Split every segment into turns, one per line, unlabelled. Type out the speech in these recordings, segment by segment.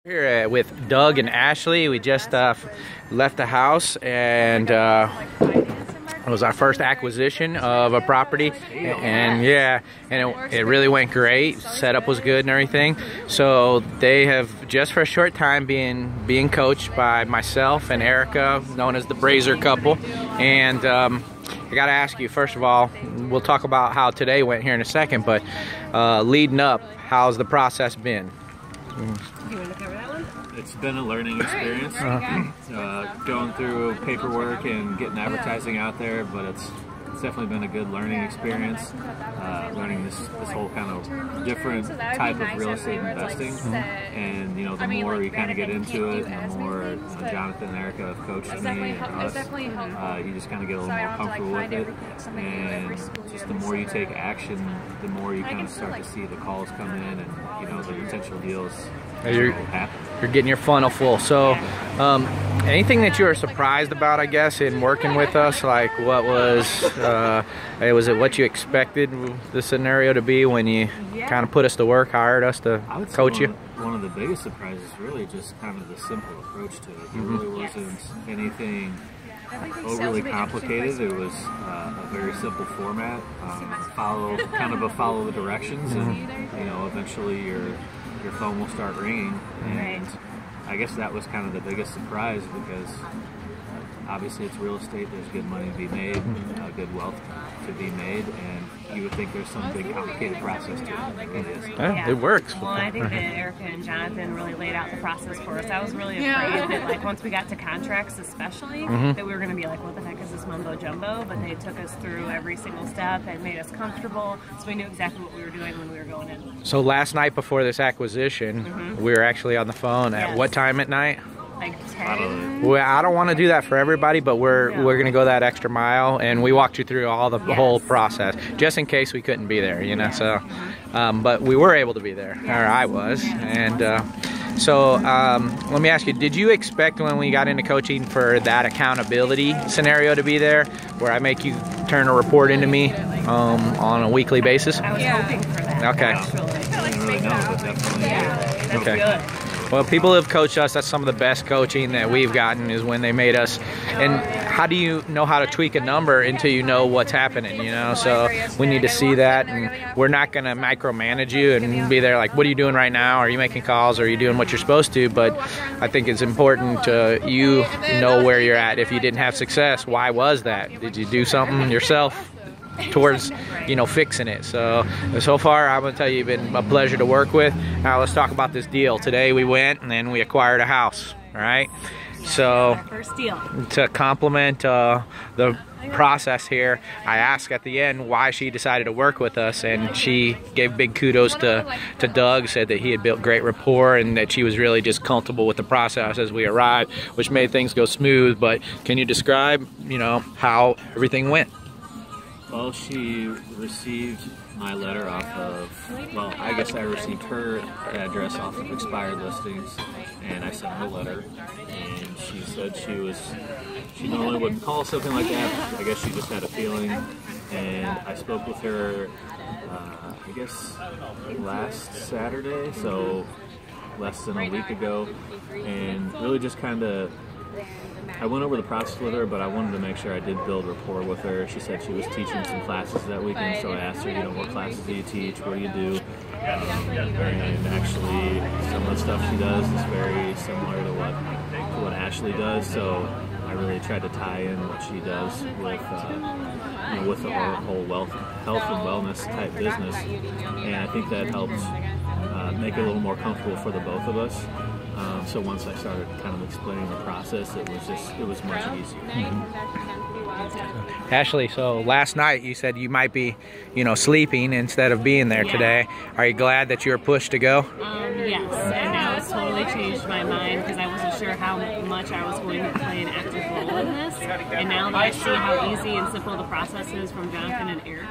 Here with Doug and Ashley. We just left the house, and it was our first acquisition of a property, and yeah, and it really went great. Setup was good and everything. So they have just for a short time being coached by myself and Erica, known as the Brazer Couple. And I gotta ask you, first of all, we'll talk about how today went here in a second, but leading up, how's the process been?
You want to cover that one?
It's been a learning experience, going through paperwork and getting advertising out there, but it's definitely been a good learning experience, learning this whole kind of different type of real estate investing. And you know, the more you kind of get into it, and the more Jonathan and Erica have coached me and us, you just kind of get a little more comfortable with it, and just the more you take action, the more you kind of start to see the calls come in, and you know, the potential deals happen.
You're getting your funnel full. So anything that you were surprised about, I guess, in working with us? Like, what was it what you expected the scenario to be when you kind of put us to work, hired us to coach you?
One of the biggest surprises really just kind of the simple approach to it. There really wasn't anything overly complicated. It was a very simple format. Follow the directions, and you know, eventually your phone will start ringing. And I guess that was kind of the biggest surprise, because obviously it's real estate. There's good money to be made, good wealth to be made, and you would think there's some big complicated process to it. It is.
Yeah, it works.
Well, I think that Erica and Jonathan really laid out the process for us. I was really afraid that, like, once we got to contracts especially, that we were going to be like, what the heck is this mumbo jumbo? But they took us through every single step and made us comfortable, so we knew exactly what we were doing when we were going in.
So last night before this acquisition, we were actually on the phone at what time at night?
Like 10?
Well, I don't want to do that for everybody, but we're going to go that extra mile, and we walked you through all the whole process, just in case we couldn't be there, you know. So, but we were able to be there, or I was, and so let me ask you: did you expect when we got into coaching for that accountability scenario to be there, where I make you turn a report into me on a weekly basis?
I was hoping for that.
Okay.
I didn't really know, but definitely.
Okay.
Good.
Well, people who have coached us, that's some of the best coaching that we've gotten, is when they made us. And how do you know how to tweak a number until you know what's happening, you know? So we need to see that, and we're not going to micromanage you and be there like, what are you doing right now? Are you making calls? Are you doing what you're supposed to? But I think it's important to you know where you're at. If you didn't have success, why was that? Did you do something yourself towards, you know, fixing it? So far, I'm gonna tell you, you've been a pleasure to work with. Now let's talk about this deal. Today we went and then we acquired a house. All right, so
First deal.
to complement the process here, I asked at the end why she decided to work with us, and she gave big kudos to Doug, said that he had built great rapport and that she was really just comfortable with the process as we arrived, which made things go smooth. But can you describe, you know, how everything went?
Well, she received my letter off of, well, I guess I received her address off of expired listings, and I sent her a letter, and she said she normally wouldn't call something like that. I guess she just had a feeling, and I spoke with her, I guess, last Saturday, so less than a week ago, and really just kind of, I went over the process with her, but I wanted to make sure I did build rapport with her. She said she was teaching some classes that weekend, so I asked her, you know, what classes do you teach? What do you do? And actually, some of the stuff she does is very similar to what Ashley does. So I really tried to tie in what she does with, you know, with the whole health and wellness type business, and I think that helps make it a little more comfortable for the both of us. So once I started kind of explaining the process, it was much easier.
Ashley, so last night you said you might be, you know, sleeping instead of being there today. Are you glad that you were pushed to go?
Yes, and now it's totally changed my mind, because I wasn't sure how much I was going to play an active role in this. And now that I see how easy and simple the process is from Jonathan and Erica,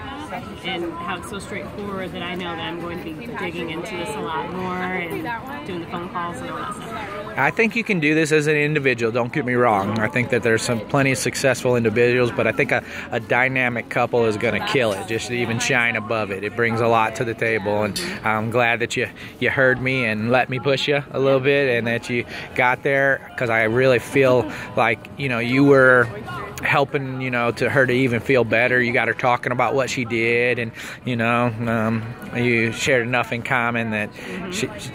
and how it's so straightforward, that I know that I'm going to be digging into this a lot more and doing the phone calls and all that stuff.
I think you can do this as an individual, don't get me wrong. I think that there's plenty of successful individuals individuals, but I think a dynamic couple is going to kill it, just to even shine above it. It brings a lot to the table, and I'm glad that you heard me and let me push you a little bit, and that you got there, because I really feel like, you know, you were helping, you know, to her to even feel better. You got her talking about what she did, and, you know, you shared enough in common that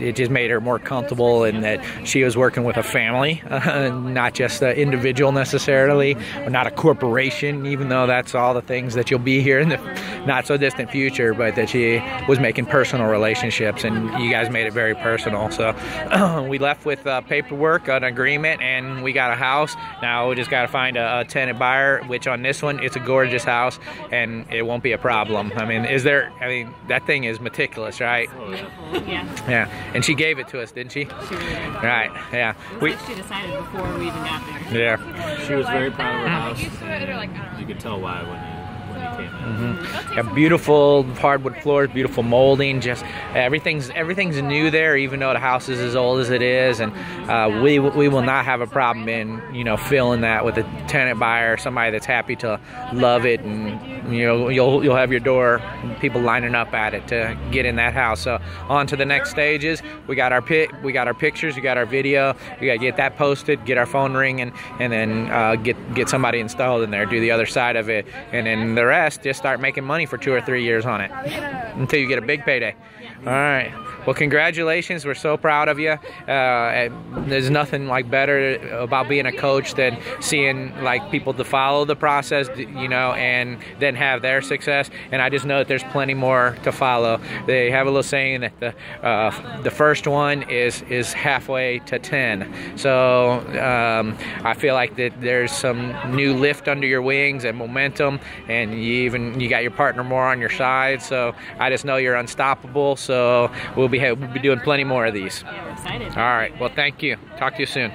it just made her more comfortable, and that she was working with a family, not just an individual necessarily, or not a corporation, even though that's all the things that you'll be here in the not so distant future, but that she was making personal relationships, and you guys made it very personal. So we left with paperwork, an agreement, and we got a house. Now we just got to find a tenant buyer, which on this one, it's a gorgeous house, and it won't be a problem. I mean, that thing is meticulous, right? Yeah. And she gave it to us, didn't she?
She really did.
Right, yeah.
She decided before we even got there.
Yeah.
She was very proud of her house, and you could tell why when you came in.
Yeah, beautiful hardwood floors, beautiful molding, just everything's new there, even though the house is as old as it is, and we will not have a problem in, you know, filling that with a tenant buyer, somebody that's happy to love it, and, you know, you'll have your door, people lining up at it to get in that house. So on to the next stages. We got our pictures, we got our video, we got to get that posted, get our phone ringing, and then get somebody installed in there, do the other side of it, and then the rest, just start making money for 2 or 3 years on it until you get a big payday. All right. Well, congratulations. We're so proud of you. There's nothing like better about being a coach than seeing like people to follow the process, you know, and then have their success. And I just know that there's plenty more to follow. They have a little saying that the first one is halfway to 10. So I feel like that there's some new lift under your wings and momentum, and you got your partner more on your side. So I just know you're unstoppable. So we'll be doing plenty more of these.
Yeah, we're excited.
All right. Well, thank you. Talk to you soon.